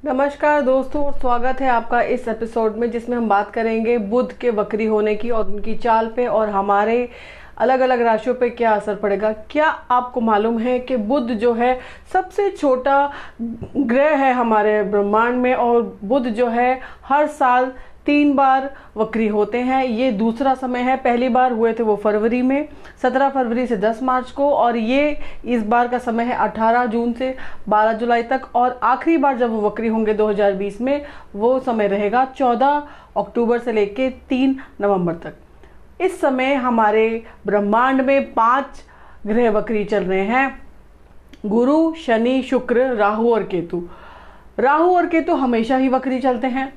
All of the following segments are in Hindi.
नमस्कार दोस्तों, और स्वागत है आपका इस एपिसोड में जिसमें हम बात करेंगे बुध के वक्री होने की और उनकी चाल पे और हमारे अलग अलग राशियों पे क्या असर पड़ेगा। क्या आपको मालूम है कि बुध जो है सबसे छोटा ग्रह है हमारे ब्रह्मांड में, और बुध जो है हर साल 3 बार वक्री होते हैं। ये दूसरा समय है। पहली बार हुए थे वो फरवरी में, 17 फरवरी से 10 मार्च को, और ये इस बार का समय है 18 जून से 12 जुलाई तक। और आखिरी बार जब वो वक्री होंगे 2020 में, वो समय रहेगा 14 अक्टूबर से लेके 3 नवंबर तक। इस समय हमारे ब्रह्मांड में 5 ग्रह वक्री चल रहे हैं: गुरु, शनि, शुक्र, राहु और केतु। राहु और केतु हमेशा ही वक्री चलते हैं,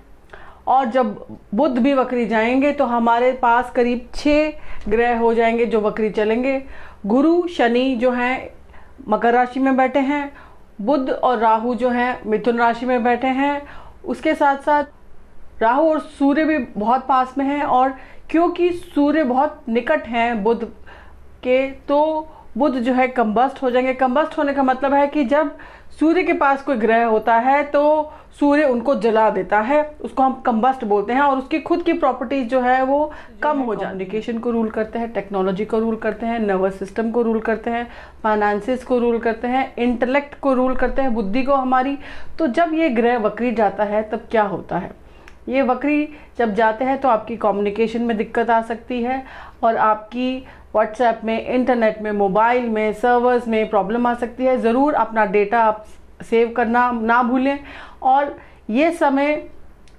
और जब बुध भी वक्री जाएंगे तो हमारे पास करीब 6 ग्रह हो जाएंगे जो वक्री चलेंगे। गुरु, शनि जो हैं मकर राशि में बैठे हैं, बुध और राहु जो हैं मिथुन राशि में बैठे हैं। उसके साथ साथ राहु और सूर्य भी बहुत पास में हैं, और क्योंकि सूर्य बहुत निकट हैं बुध के, तो बुध जो है कंबस्ट हो जाएंगे। कंबस्ट होने का मतलब है कि जब सूर्य के पास कोई ग्रह होता है तो सूर्य उनको जला देता है, उसको हम कंबस्ट बोलते हैं। और उसकी खुद की प्रॉपर्टीज जो है वो कम हो जाती है। कम्युनिकेशन को रूल करते हैं, टेक्नोलॉजी को रूल करते हैं, नर्वस सिस्टम को रूल करते हैं, फाइनेंसेस को रूल करते हैं, इंटेलेक्ट को रूल करते हैं, बुद्धि को हमारी। तो जब ये ग्रह वक्री जाता है तब क्या होता है? ये वक्री जब जाते हैं तो आपकी कम्युनिकेशन में दिक्कत आ सकती है, और आपकी व्हाट्सएप में, इंटरनेट में, मोबाइल में, सर्वर्स में प्रॉब्लम आ सकती है। ज़रूर अपना डेटा आप सेव करना ना भूलें। और ये समय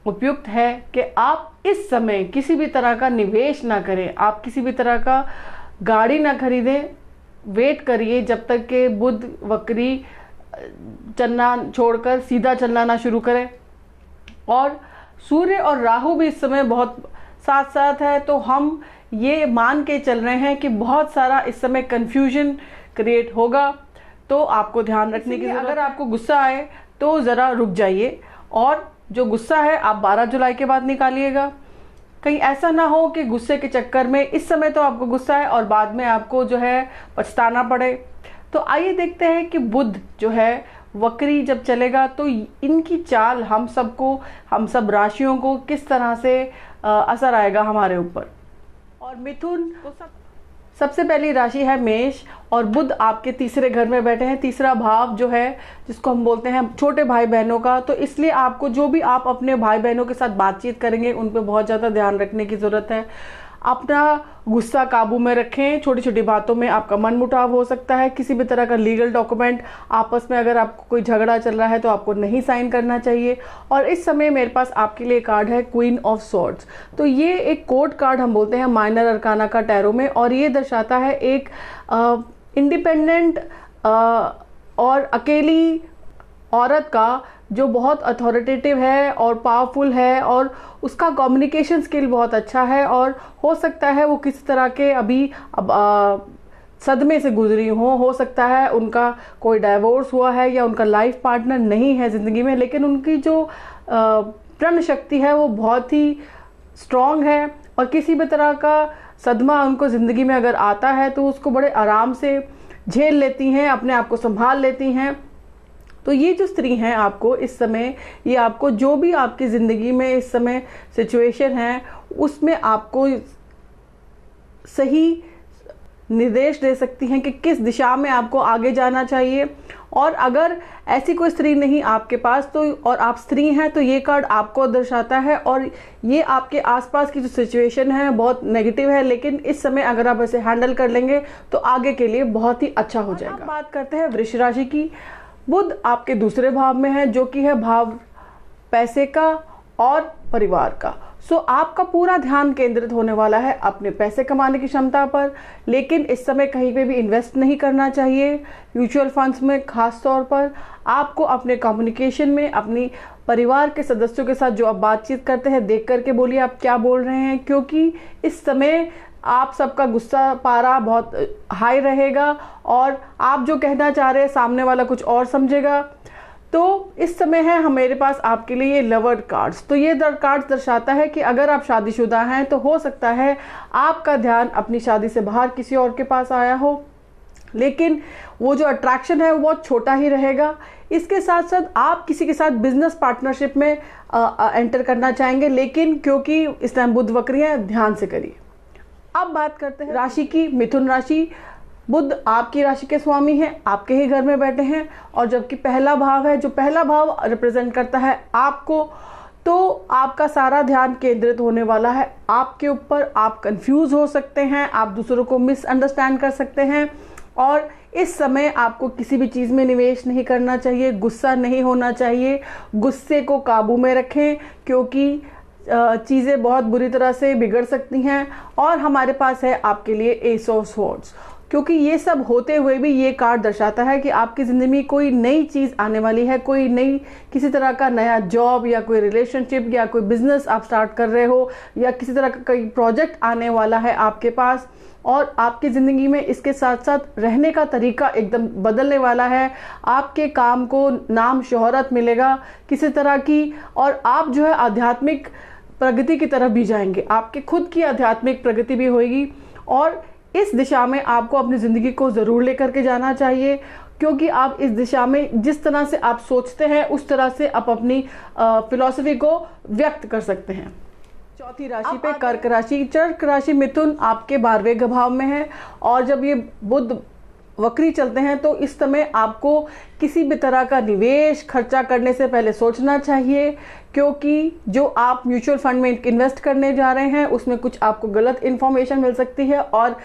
उपयुक्त है कि आप इस समय किसी भी तरह का निवेश ना करें, आप किसी भी तरह का गाड़ी ना खरीदें। वेट करिए जब तक कि बुध वक्री चलना छोड़कर सीधा चलना ना शुरू करें। और सूर्य और राहु भी इस समय बहुत साथ साथ है, तो हम ये मान के चल रहे हैं कि बहुत सारा इस समय कंफ्यूजन क्रिएट होगा। तो आपको ध्यान रखने की जरूरत है। अगर आपको गुस्सा आए तो ज़रा रुक जाइए, और जो गुस्सा है आप 12 जुलाई के बाद निकालिएगा। कहीं ऐसा ना हो कि गुस्से के चक्कर में इस समय तो आपको गुस्सा है और बाद में आपको जो है पछताना पड़े। तो आइए देखते हैं कि बुध जो है वक्री जब चलेगा तो इनकी चाल हम सब राशियों को किस तरह से असर आएगा हमारे ऊपर। और मिथुन तो सबसे पहली राशि है मेष, और बुध आपके तीसरे घर में बैठे हैं। तीसरा भाव जो है जिसको हम बोलते हैं छोटे भाई बहनों का, तो इसलिए आपको जो भी आप अपने भाई बहनों के साथ बातचीत करेंगे उन पे बहुत ज़्यादा ध्यान रखने की ज़रूरत है। अपना गुस्सा काबू में रखें। छोटी छोटी बातों में आपका मनमुटाव हो सकता है। किसी भी तरह का लीगल डॉक्यूमेंट आपस में अगर आपको कोई झगड़ा चल रहा है तो आपको नहीं साइन करना चाहिए। और इस समय मेरे पास आपके लिए कार्ड है क्वीन ऑफ स्वॉर्ड्स। तो ये एक कोर्ट कार्ड हम बोलते हैं माइनर अरकाना का टैरो में, और ये दर्शाता है एक इंडिपेंडेंट और अकेली औरत का जो बहुत अथॉरिटेटिव है और पावरफुल है, और उसका कम्युनिकेशन स्किल बहुत अच्छा है। और हो सकता है वो किसी तरह के अभी सदमे से गुजरी हो सकता है उनका कोई डाइवोर्स हुआ है या उनका लाइफ पार्टनर नहीं है ज़िंदगी में, लेकिन उनकी जो प्रण शक्ति है वो बहुत ही स्ट्रॉन्ग है। और किसी भी तरह का सदमा उनको ज़िंदगी में अगर आता है तो उसको बड़े आराम से झेल लेती हैं, अपने आप को संभाल लेती हैं। तो ये जो स्त्री हैं आपको इस समय, ये आपको जो भी आपकी ज़िंदगी में इस समय सिचुएशन है उसमें आपको सही निर्देश दे सकती हैं कि किस दिशा में आपको आगे जाना चाहिए। और अगर ऐसी कोई स्त्री नहीं आपके पास तो, और आप स्त्री हैं, तो ये कार्ड आपको दर्शाता है। और ये आपके आसपास की जो सिचुएशन है बहुत नेगेटिव है, लेकिन इस समय अगर आप इसे हैंडल कर लेंगे तो आगे के लिए बहुत ही अच्छा हो जाएगा। अब बात करते हैं वृष राशि की। बुध आपके दूसरे भाव में है जो कि है भाव पैसे का और परिवार का। सो आपका पूरा ध्यान केंद्रित होने वाला है अपने पैसे कमाने की क्षमता पर, लेकिन इस समय कहीं पे भी इन्वेस्ट नहीं करना चाहिए। म्यूचुअल फंड्स में खास तौर पर आपको अपने कम्युनिकेशन में अपनी परिवार के सदस्यों के साथ जो आप बातचीत करते हैं देख करके बोलिए आप क्या बोल रहे हैं, क्योंकि इस समय आप सबका गुस्सा पारा बहुत हाई रहेगा और आप जो कहना चाह रहे हैं सामने वाला कुछ और समझेगा। तो इस समय है हमारे पास आपके लिए ये लवर्ड कार्ड्स। तो ये कार्ड्स दर्शाता है कि अगर आप शादीशुदा हैं तो हो सकता है आपका ध्यान अपनी शादी से बाहर किसी और के पास आया हो, लेकिन वो जो अट्रैक्शन है वो बहुत छोटा ही रहेगा। इसके साथ साथ आप किसी के साथ बिजनेस पार्टनरशिप में एंटर करना चाहेंगे, लेकिन क्योंकि इस टाइम बुध वक्री है, ध्यान से करिए। अब बात करते हैं राशि की, मिथुन राशि। बुध आपकी राशि के स्वामी हैं, आपके ही घर में बैठे हैं, और जबकि पहला भाव है, जो पहला भाव रिप्रेजेंट करता है आपको, तो आपका सारा ध्यान केंद्रित होने वाला है आपके ऊपर। आप कंफ्यूज हो सकते हैं, आप दूसरों को मिसअंडरस्टैंड कर सकते हैं, और इस समय आपको किसी भी चीज़ में निवेश नहीं करना चाहिए, गुस्सा नहीं होना चाहिए। गुस्से को काबू में रखें, क्योंकि चीज़ें बहुत बुरी तरह से बिगड़ सकती हैं। और हमारे पास है आपके लिए एस ऑफ स्वॉर्ड्स, क्योंकि ये सब होते हुए भी ये कार्ड दर्शाता है कि आपकी ज़िंदगी में कोई नई चीज़ आने वाली है, कोई नई किसी तरह का नया जॉब या कोई रिलेशनशिप या कोई बिजनेस आप स्टार्ट कर रहे हो, या किसी तरह का कोई प्रोजेक्ट आने वाला है आपके पास। और आपकी ज़िंदगी में इसके साथ साथ रहने का तरीका एकदम बदलने वाला है। आपके काम को नाम शोहरत मिलेगा किसी तरह की, और आप जो है आध्यात्मिक प्रगति की तरफ भी जाएंगे। आपके खुद की आध्यात्मिक प्रगति भी होगी, और इस दिशा में आपको अपनी ज़िंदगी को ज़रूर लेकर के जाना चाहिए, क्योंकि आप इस दिशा में जिस तरह से आप सोचते हैं उस तरह से आप अपनी फिलॉसफी को व्यक्त कर सकते हैं। चौथी राशि पे कर्क राशि। कर्क राशि मिथुन आपके 12वें भाव में है, और जब ये बुध वक्री चलते हैं तो इस समय आपको किसी भी तरह का निवेश खर्चा करने से पहले सोचना चाहिए, क्योंकि जो आप म्यूचुअल फंड में इन्वेस्ट करने जा रहे हैं उसमें कुछ आपको गलत इन्फॉर्मेशन मिल सकती है, और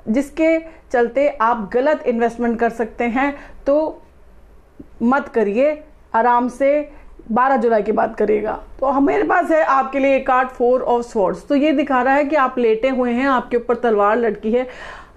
जिसके चलते आप गलत इन्वेस्टमेंट कर सकते हैं। तो मत करिए, आराम से 12 जुलाई की बात करिएगा। तो हमारे पास है आपके लिए कार्ड 4 ऑफ स्वॉर्ड्स। तो ये दिखा रहा है कि आप लेटे हुए हैं, आपके ऊपर तलवार लटकी है,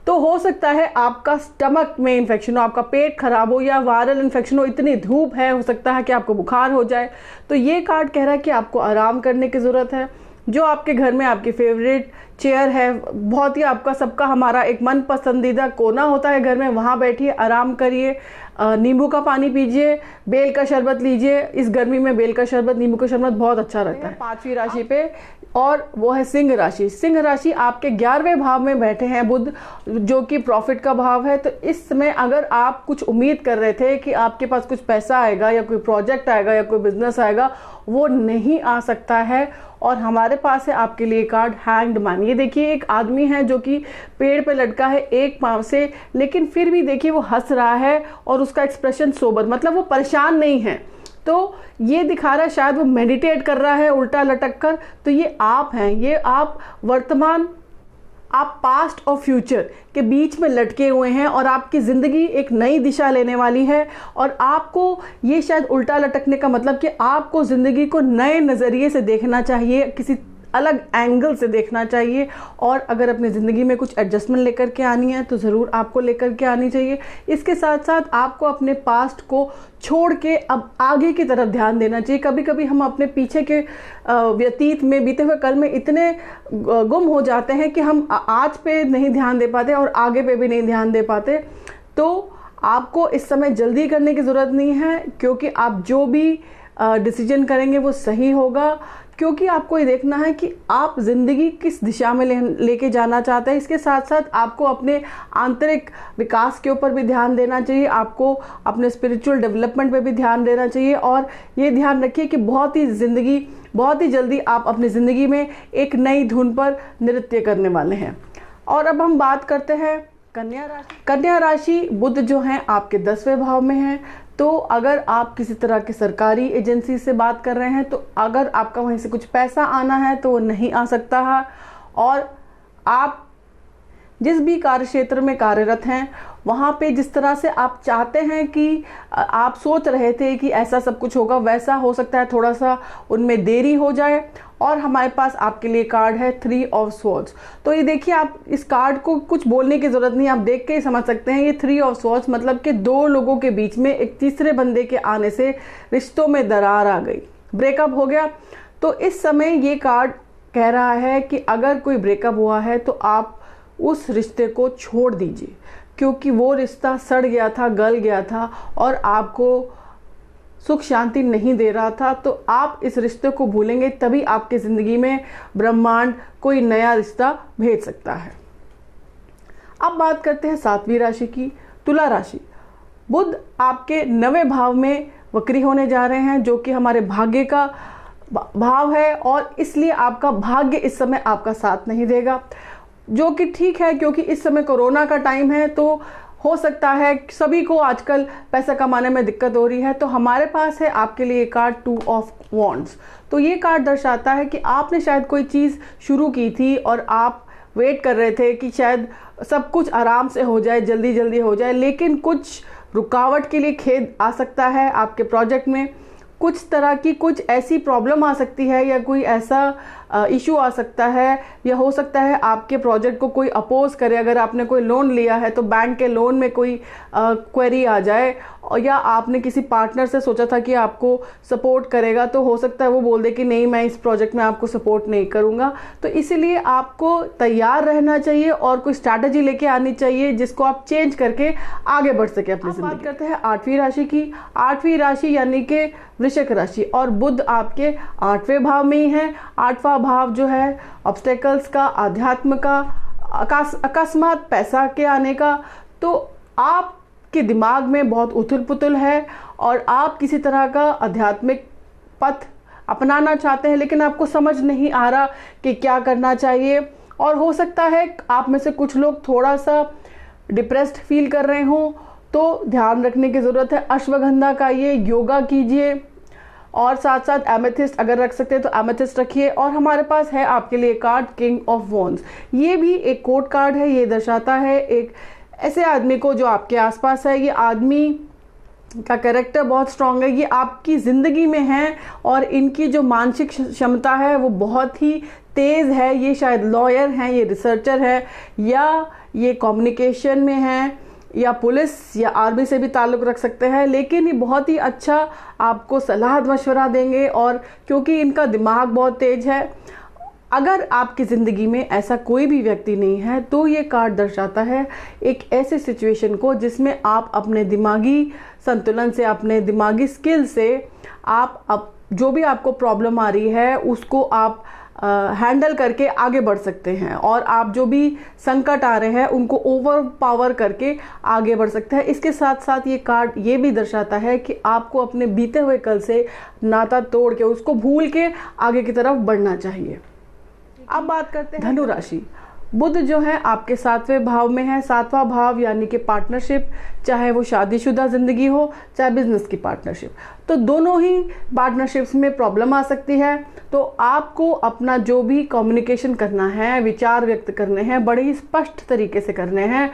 तो हो सकता है आपका स्टमक में इन्फेक्शन हो, आपका पेट खराब हो, या वायरल इन्फेक्शन हो, इतनी धूप है, हो सकता है कि आपको बुखार हो जाए। तो ये कार्ड कह रहा है कि आपको आराम करने की ज़रूरत है। जो आपके घर में आपकी फेवरेट चेयर है, बहुत ही आपका सबका हमारा एक मन पसंदीदा कोना होता है घर में, वहाँ बैठिए, आराम करिए, नींबू का पानी पीजिए, बेल का शरबत लीजिए। इस गर्मी में बेल का शरबत, नींबू का शरबत बहुत अच्छा रहता है। 5वीं राशि पे, और वो है सिंह राशि। सिंह राशि आपके 11वें भाव में बैठे हैं बुध, जो कि प्रॉफिट का भाव है। तो इस समय अगर आप कुछ उम्मीद कर रहे थे कि आपके पास कुछ पैसा आएगा या कोई प्रोजेक्ट आएगा या कोई बिजनेस आएगा, वो नहीं आ सकता है। और हमारे पास है आपके लिए कार्ड हैंग्ड मैन। ये देखिए, एक आदमी है जो कि पेड़ पे लटका है एक पांव से, लेकिन फिर भी देखिए वो हंस रहा है, और उसका एक्सप्रेशन सोबर, मतलब वो परेशान नहीं है। तो ये दिखा रहा है शायद वो मेडिटेट कर रहा है उल्टा लटक कर। तो ये आप हैं, ये आप वर्तमान, आप पास्ट और फ्यूचर के बीच में लटके हुए हैं, और आपकी ज़िंदगी एक नई दिशा लेने वाली है। और आपको ये शायद उल्टा लटकने का मतलब कि आपको ज़िंदगी को नए नज़रिए से देखना चाहिए, किसी अलग एंगल से देखना चाहिए। और अगर अपनी ज़िंदगी में कुछ एडजस्टमेंट लेकर के आनी है तो ज़रूर आपको लेकर के आनी चाहिए। इसके साथ साथ आपको अपने पास्ट को छोड़ के अब आगे की तरफ ध्यान देना चाहिए। कभी कभी हम अपने पीछे के व्यतीत में, बीते हुए कल में इतने गुम हो जाते हैं कि हम आज पे नहीं ध्यान दे पाते और आगे पे भी नहीं ध्यान दे पाते। तो आपको इस समय जल्दी करने की ज़रूरत नहीं है, क्योंकि आप जो भी डिसीजन करेंगे वो सही होगा, क्योंकि आपको ये देखना है कि आप ज़िंदगी किस दिशा में लेके जाना चाहते हैं। इसके साथ साथ आपको अपने आंतरिक विकास के ऊपर भी ध्यान देना चाहिए, आपको अपने स्पिरिचुअल डेवलपमेंट पे भी ध्यान देना चाहिए। और ये ध्यान रखिए कि बहुत ही जल्दी आप अपनी ज़िंदगी में एक नई धुन पर नृत्य करने वाले हैं। और अब हम बात करते हैं कन्या राशि। कन्या राशि बुध जो हैं आपके 10वें भाव में हैं। तो अगर आप किसी तरह की सरकारी एजेंसी से बात कर रहे हैं, तो अगर आपका वहीं से कुछ पैसा आना है तो वो नहीं आ सकता है। और आप जिस भी कार्य क्षेत्र में कार्यरत हैं, वहाँ पे जिस तरह से आप चाहते हैं कि आप सोच रहे थे कि ऐसा सब कुछ होगा, वैसा हो सकता है थोड़ा सा उनमें देरी हो जाए। और हमारे पास आपके लिए कार्ड है 3 ऑफ स्वॉर्ड्स। तो ये देखिए, आप इस कार्ड को कुछ बोलने की ज़रूरत नहीं, आप देख के ही समझ सकते हैं। ये 3 ऑफ स्वॉर्ड्स मतलब कि 2 लोगों के बीच में एक तीसरे बंदे के आने से रिश्तों में दरार आ गई, ब्रेकअप हो गया। तो इस समय ये कार्ड कह रहा है कि अगर कोई ब्रेकअप हुआ है तो आप उस रिश्ते को छोड़ दीजिए, क्योंकि वो रिश्ता सड़ गया था, गल गया था और आपको सुख शांति नहीं दे रहा था। तो आप इस रिश्ते को भूलेंगे, तभी आपकी ज़िंदगी में ब्रह्मांड कोई नया रिश्ता भेज सकता है। अब बात करते हैं 7वीं राशि की। तुला राशि, बुध आपके 9वें भाव में वक्री होने जा रहे हैं, जो कि हमारे भाग्य का भाव है, और इसलिए आपका भाग्य इस समय आपका साथ नहीं देगा, जो कि ठीक है क्योंकि इस समय कोरोना का टाइम है, तो हो सकता है सभी को आजकल पैसा कमाने में दिक्कत हो रही है। तो हमारे पास है आपके लिए कार्ड 2 ऑफ वॉन्ड्स। तो ये कार्ड दर्शाता है कि आपने शायद कोई चीज़ शुरू की थी और आप वेट कर रहे थे कि शायद सब कुछ आराम से हो जाए, जल्दी जल्दी हो जाए, लेकिन कुछ रुकावट के लिए खेद आ सकता है आपके प्रोजेक्ट में। कुछ तरह की कुछ ऐसी प्रॉब्लम आ सकती है या कोई ऐसा इशू आ सकता है, या हो सकता है आपके प्रोजेक्ट को कोई अपोज करे। अगर आपने कोई लोन लिया है तो बैंक के लोन में कोई क्वेरी आ जाए, या आपने किसी पार्टनर से सोचा था कि आपको सपोर्ट करेगा, तो हो सकता है वो बोल दे कि नहीं, मैं इस प्रोजेक्ट में आपको सपोर्ट नहीं करूँगा। तो इसीलिए आपको तैयार रहना चाहिए और कोई स्ट्रैटेजी लेके आनी चाहिए जिसको आप चेंज करके आगे बढ़ सके अपनी जिंदगी। बात करते हैं 8वीं राशि की। 8वीं राशि यानी कि वृश्चिक राशि, और बुध आपके 8वें भाव में ही है। 8वां भाव जो है ऑब्स्टेकल्स का, अध्यात्म का, अकस्मात पैसा के आने का। तो आपके दिमाग में बहुत उथल पुथल है और आप किसी तरह का आध्यात्मिक पथ अपनाना चाहते हैं, लेकिन आपको समझ नहीं आ रहा कि क्या करना चाहिए। और हो सकता है आप में से कुछ लोग थोड़ा सा डिप्रेस्ड फील कर रहे हों, तो ध्यान रखने की ज़रूरत है। अश्वगंधा का ये योगा कीजिए, और साथ साथ एमेथिस्ट अगर रख सकते हैं तो एमेथिस्ट रखिए। और हमारे पास है आपके लिए कार्ड किंग ऑफ वॉन्ड्स। ये भी एक कोर्ट कार्ड है। ये दर्शाता है एक ऐसे आदमी को जो आपके आसपास है। ये आदमी का कैरेक्टर बहुत स्ट्रांग है, ये आपकी ज़िंदगी में है, और इनकी जो मानसिक क्षमता है वो बहुत ही तेज़ है। ये शायद लॉयर हैं, ये रिसर्चर है, या ये कम्युनिकेशन में हैं, या पुलिस या आर्मी से भी ताल्लुक़ रख सकते हैं। लेकिन ये बहुत ही अच्छा आपको सलाह मशवरा देंगे, और क्योंकि इनका दिमाग बहुत तेज है। अगर आपकी ज़िंदगी में ऐसा कोई भी व्यक्ति नहीं है तो ये कार्ड दर्शाता है एक ऐसे सिचुएशन को जिसमें आप अपने दिमागी संतुलन से, अपने दिमागी स्किल से आप जो भी आपको प्रॉब्लम आ रही है उसको आप हैंडल करके आगे बढ़ सकते हैं, और आप जो भी संकट आ रहे हैं उनको ओवर पावर करके आगे बढ़ सकते हैं। इसके साथ साथ ये कार्ड ये भी दर्शाता है कि आपको अपने बीते हुए कल से नाता तोड़ के, उसको भूल के आगे की तरफ बढ़ना चाहिए। अब बात करते हैं धनु राशि। बुध जो है आपके 7वें भाव में है। 7वां भाव यानी कि पार्टनरशिप, चाहे वो शादीशुदा जिंदगी हो चाहे बिजनेस की पार्टनरशिप, तो दोनों ही पार्टनरशिप्स में प्रॉब्लम आ सकती है। तो आपको अपना जो भी कम्युनिकेशन करना है, विचार व्यक्त करने हैं, बड़े ही स्पष्ट तरीके से करने हैं,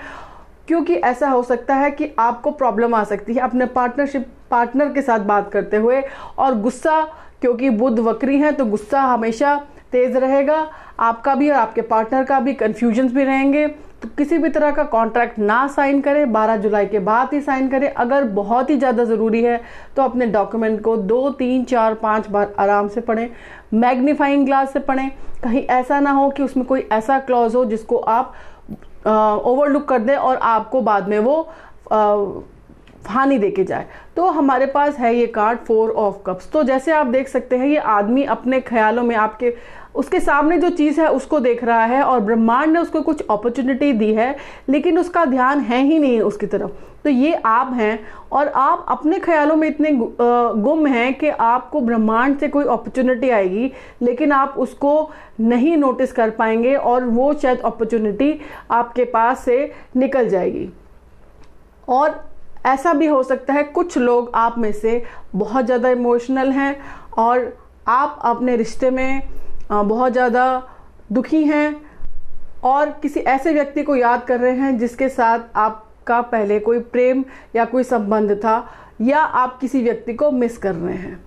क्योंकि ऐसा हो सकता है कि आपको प्रॉब्लम आ सकती है अपने पार्टनर के साथ बात करते हुए। और गुस्सा, क्योंकि बुध वक्री हैं तो गुस्सा हमेशा तेज रहेगा, आपका भी और आपके पार्टनर का भी। कन्फ्यूजन्स भी रहेंगे, तो किसी भी तरह का कॉन्ट्रैक्ट ना साइन करें, 12 जुलाई के बाद ही साइन करें। अगर बहुत ही ज़्यादा ज़रूरी है तो अपने डॉक्यूमेंट को 2, 3, 4, 5 बार आराम से पढ़ें, मैग्नीफाइंग ग्लास से पढ़ें। कहीं ऐसा ना हो कि उसमें कोई ऐसा क्लॉज हो जिसको आप ओवरलुक कर दें और आपको बाद में वो हानि देके जाए। तो हमारे पास है ये कार्ड 4 ऑफ कप्स। तो जैसे आप देख सकते हैं ये आदमी अपने ख्यालों में उसके सामने जो चीज़ है उसको देख रहा है, और ब्रह्मांड ने उसको कुछ अपॉर्चुनिटी दी है लेकिन उसका ध्यान है ही नहीं उसकी तरफ। तो ये आप हैं, और आप अपने ख्यालों में इतने गुम हैं कि आपको ब्रह्मांड से कोई अपॉर्चुनिटी आएगी लेकिन आप उसको नहीं नोटिस कर पाएंगे, और वो शायद अपॉर्चुनिटी आपके पास से निकल जाएगी। और ऐसा भी हो सकता है कुछ लोग आप में से बहुत ज़्यादा इमोशनल हैं और आप अपने रिश्ते में बहुत ज़्यादा दुखी हैं, और किसी ऐसे व्यक्ति को याद कर रहे हैं जिसके साथ आपका पहले कोई प्रेम या कोई संबंध था, या आप किसी व्यक्ति को मिस कर रहे हैं।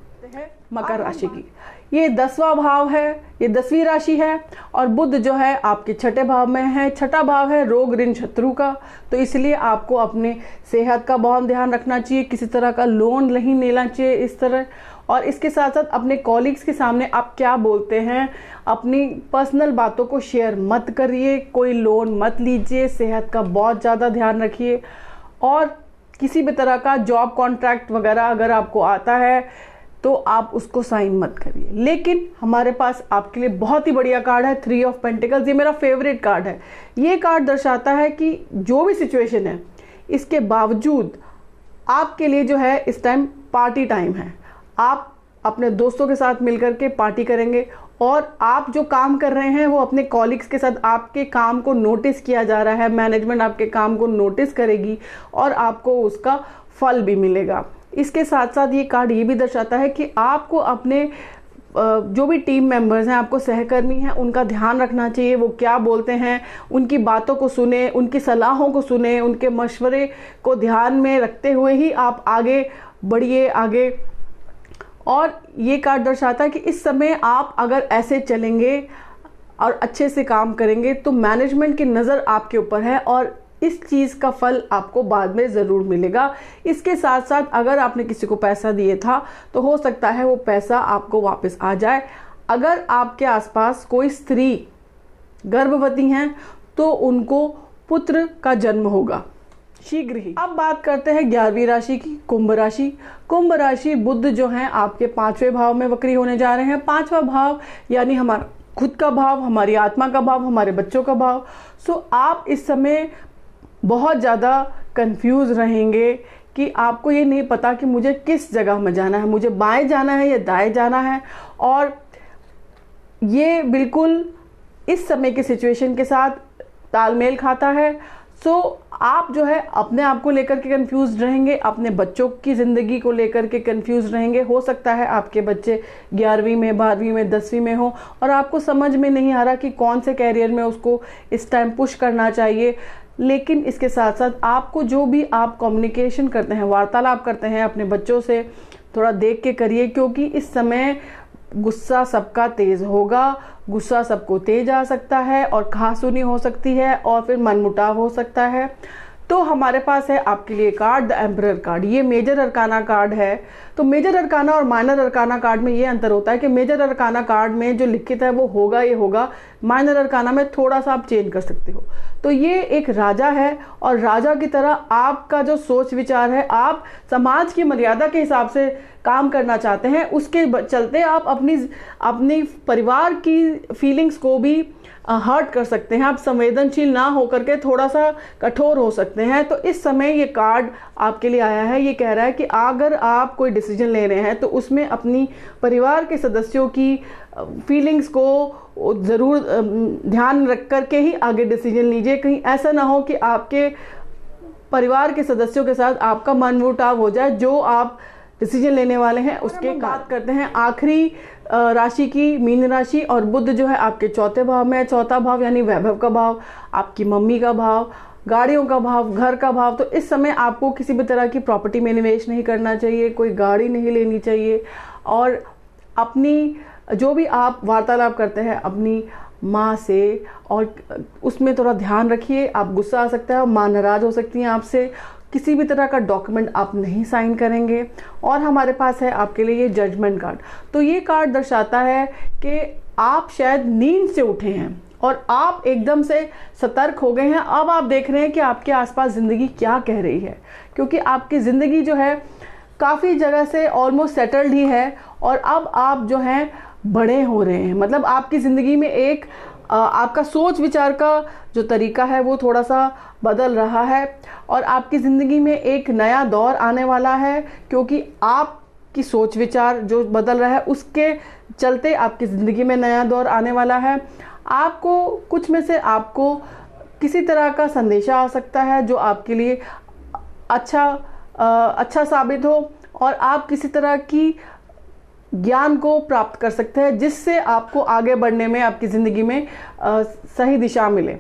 मकर राशि की ये 10वां भाव है, ये 10वीं राशि है, और बुध जो है आपके 6ठे भाव में है। 6ठा भाव है रोग ऋण शत्रु का, तो इसलिए आपको अपने सेहत का बहुत ध्यान रखना चाहिए, किसी तरह का लोन नहीं लेना चाहिए इस तरह। और इसके साथ साथ अपने कॉलीग्स के सामने आप क्या बोलते हैं, अपनी पर्सनल बातों को शेयर मत करिए, कोई लोन मत लीजिए, सेहत का बहुत ज़्यादा ध्यान रखिए, और किसी भी तरह का जॉब कॉन्ट्रैक्ट वगैरह अगर आपको आता है तो आप उसको साइन मत करिए। लेकिन हमारे पास आपके लिए बहुत ही बढ़िया कार्ड है 3 ऑफ पेंटिकल्स। ये मेरा फेवरेट कार्ड है। ये कार्ड दर्शाता है कि जो भी सिचुएशन है इसके बावजूद आपके लिए जो है इस टाइम पार्टी टाइम है। आप अपने दोस्तों के साथ मिलकर के पार्टी करेंगे और आप जो काम कर रहे हैं वो अपने कॉलीग्स के साथ, आपके काम को नोटिस किया जा रहा है, मैनेजमेंट आपके काम को नोटिस करेगी और आपको उसका फल भी मिलेगा। इसके साथ साथ ये कार्ड ये भी दर्शाता है कि आपको अपने जो भी टीम मेंबर्स हैं, आपको सहकर्मी हैं, उनका ध्यान रखना चाहिए। वो क्या बोलते हैं, उनकी बातों को सुने, उनकी सलाहों को सुने, उनके मशवरे को ध्यान में रखते हुए ही आप आगे बढ़िए आगे। और ये कार्ड दर्शाता है कि इस समय आप अगर ऐसे चलेंगे और अच्छे से काम करेंगे तो मैनेजमेंट की नज़र आपके ऊपर है और इस चीज़ का फल आपको बाद में ज़रूर मिलेगा। इसके साथ साथ अगर आपने किसी को पैसा दिए था तो हो सकता है वो पैसा आपको वापस आ जाए। अगर आपके आसपास कोई स्त्री गर्भवती हैं तो उनको पुत्र का जन्म होगा शीघ्र ही। अब बात करते हैं 11वीं राशि की, कुंभ राशि। कुंभ राशि बुध जो हैं आपके 5वें भाव में वक्री होने जा रहे हैं। 5वां भाव यानी हमारा खुद का भाव, हमारी आत्मा का भाव, हमारे बच्चों का भाव। सो आप इस समय बहुत ज़्यादा कंफ्यूज रहेंगे कि आपको ये नहीं पता कि मुझे किस जगह में जाना है, मुझे बाएं जाना है या दाएं जाना है। और ये बिल्कुल इस समय के सिचुएशन के साथ तालमेल खाता है। सो आप जो है अपने आप को लेकर के कंफ्यूज रहेंगे, अपने बच्चों की ज़िंदगी को लेकर के कंफ्यूज रहेंगे। हो सकता है आपके बच्चे 11वीं में, 12वीं में, 10वीं में हो और आपको समझ में नहीं आ रहा कि कौन से कैरियर में उसको इस टाइम पुश करना चाहिए। लेकिन इसके साथ साथ आपको जो भी आप कम्युनिकेशन करते हैं, वार्तालाप करते हैं अपने बच्चों से, थोड़ा देख के करिए, क्योंकि इस समय गुस्सा सबका तेज होगा, गुस्सा सबको तेज आ सकता है और कहासुनी हो सकती है और फिर मनमुटाव हो सकता है। तो हमारे पास है आपके लिए कार्ड द एम्परर कार्ड। ये मेजर अरकाना कार्ड है। तो मेजर अरकाना और माइनर अरकाना कार्ड में ये अंतर होता है कि मेजर अरकाना कार्ड में जो लिखित है वो होगा ये होगा, माइनर अरकाना में थोड़ा सा आप चेंज कर सकते हो। तो ये एक राजा है और राजा की तरह आपका जो सोच विचार है, आप समाज की मर्यादा के हिसाब से काम करना चाहते हैं, उसके चलते आप अपनी परिवार की फीलिंग्स को भी हर्ट कर सकते हैं। आप संवेदनशील ना होकर के थोड़ा सा कठोर हो सकते हैं। तो इस समय ये कार्ड आपके लिए आया है। ये कह रहा है कि अगर आप कोई डिसीजन ले रहे हैं तो उसमें अपनी परिवार के सदस्यों की फीलिंग्स को ज़रूर ध्यान रख करके ही आगे डिसीजन लीजिए। कहीं ऐसा ना हो कि आपके परिवार के सदस्यों के साथ आपका मनमुटाव हो जाए जो आप डिसीजन लेने वाले हैं उसके। बात करते हैं आखिरी राशि की, मीन राशि। और बुध जो है आपके 4थे भाव में है। 4था भाव यानी वैभव का भाव, आपकी मम्मी का भाव, गाड़ियों का भाव, घर का भाव। तो इस समय आपको किसी भी तरह की प्रॉपर्टी में निवेश नहीं करना चाहिए, कोई गाड़ी नहीं लेनी चाहिए। और अपनी जो भी आप वार्तालाप करते हैं अपनी माँ से, और उसमें थोड़ा ध्यान रखिए। आप गुस्सा आ सकता है, माँ नाराज हो सकती हैं आपसे। किसी भी तरह का डॉक्यूमेंट आप नहीं साइन करेंगे। और हमारे पास है आपके लिए ये जजमेंट कार्ड। तो ये कार्ड दर्शाता है कि आप शायद नींद से उठे हैं और आप एकदम से सतर्क हो गए हैं। अब आप देख रहे हैं कि आपके आसपास ज़िंदगी क्या कह रही है, क्योंकि आपकी ज़िंदगी जो है काफ़ी जगह से ऑलमोस्ट सेटल्ड ही है और अब आप जो हैं बड़े हो रहे हैं। मतलब आपकी ज़िंदगी में एक आपका सोच विचार का जो तरीका है वो थोड़ा सा बदल रहा है और आपकी ज़िंदगी में एक नया दौर आने वाला है, क्योंकि आपकी सोच विचार जो बदल रहा है उसके चलते आपकी ज़िंदगी में नया दौर आने वाला है। आपको कुछ में से आपको किसी तरह का संदेशा आ सकता है जो आपके लिए अच्छा साबित हो और आप किसी तरह की ज्ञान को प्राप्त कर सकते हैं जिससे आपको आगे बढ़ने में, आपकी ज़िंदगी में सही दिशा मिले।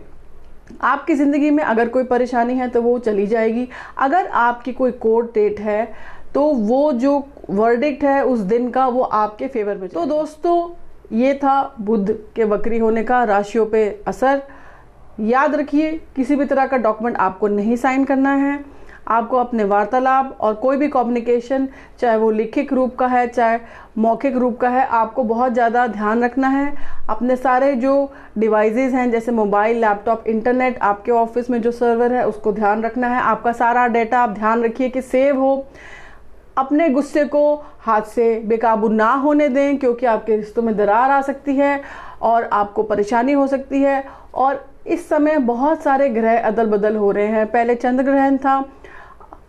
आपकी ज़िंदगी में अगर कोई परेशानी है तो वो चली जाएगी। अगर आपकी कोई कोर्ट डेट है तो वो जो वर्डिक्ट है उस दिन का वो आपके फेवर में। तो दोस्तों ये था बुध के वक्री होने का राशियों पे असर। याद रखिए किसी भी तरह का डॉक्यूमेंट आपको नहीं साइन करना है। आपको अपने वार्तालाप और कोई भी कम्युनिकेशन, चाहे वो लिखित रूप का है चाहे मौखिक रूप का है, आपको बहुत ज़्यादा ध्यान रखना है। अपने सारे जो डिवाइसेस हैं जैसे मोबाइल, लैपटॉप, इंटरनेट, आपके ऑफिस में जो सर्वर है उसको ध्यान रखना है। आपका सारा डेटा आप ध्यान रखिए कि सेव हो। अपने गुस्से को हाथ से बेकाबू ना होने दें, क्योंकि आपके रिश्तों में दरार आ सकती है और आपको परेशानी हो सकती है। और इस समय बहुत सारे ग्रह अदल बदल हो रहे हैं। पहले चंद्र ग्रहण था,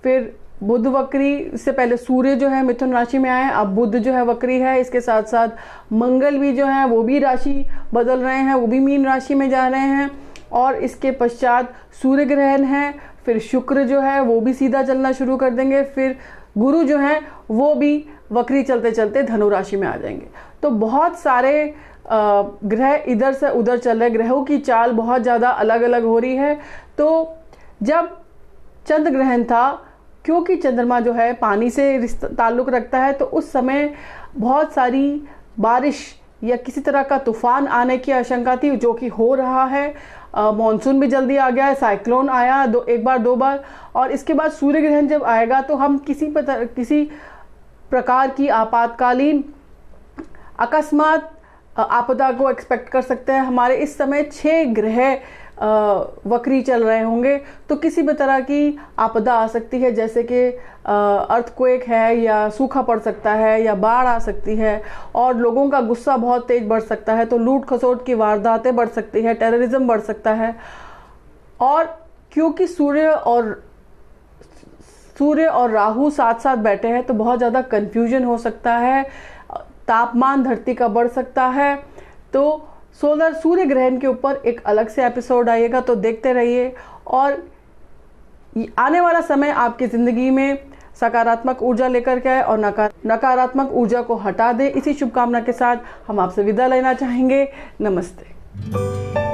फिर बुध वक्री, इससे पहले सूर्य जो है मिथुन राशि में आए, अब बुध जो है वक्री है। इसके साथ साथ मंगल भी जो है वो भी राशि बदल रहे हैं, वो भी मीन राशि में जा रहे हैं। और इसके पश्चात सूर्य ग्रहण है, फिर शुक्र जो है वो भी सीधा चलना शुरू कर देंगे, फिर गुरु जो है वो भी वक्री चलते चलते धनु राशि में आ जाएंगे। तो बहुत सारे ग्रह इधर से उधर चल रहे, ग्रहों की चाल बहुत ज़्यादा अलग अलग हो रही है। तो जब चंद्र ग्रहण था, क्योंकि चंद्रमा जो है पानी से ताल्लुक़ रखता है, तो उस समय बहुत सारी बारिश या किसी तरह का तूफान आने की आशंका थी, जो कि हो रहा है। मॉनसून भी जल्दी आ गया है, साइक्लोन आया एक बार दो बार। और इसके बाद सूर्य ग्रहण जब आएगा तो हम किसी प्रकार की आपातकालीन अकस्मात आपदा को एक्सपेक्ट कर सकते हैं। हमारे इस समय 6 ग्रह वक्री चल रहे होंगे, तो किसी भी तरह की आपदा आ सकती है, जैसे कि अर्थक्वेक है, या सूखा पड़ सकता है, या बाढ़ आ सकती है, और लोगों का गुस्सा बहुत तेज बढ़ सकता है। तो लूट खसोट की वारदातें बढ़ सकती है, टेररिज्म बढ़ सकता है। और क्योंकि सूर्य और राहु साथ साथ बैठे हैं, तो बहुत ज़्यादा कंफ्यूजन हो सकता है, तापमान धरती का बढ़ सकता है। तो सूर्य ग्रहण के ऊपर एक अलग से एपिसोड आएगा, तो देखते रहिए। और आने वाला समय आपकी ज़िंदगी में सकारात्मक ऊर्जा लेकर के आए और नकारात्मक ऊर्जा को हटा दे। इसी शुभकामना के साथ हम आपसे विदा लेना चाहेंगे। नमस्ते।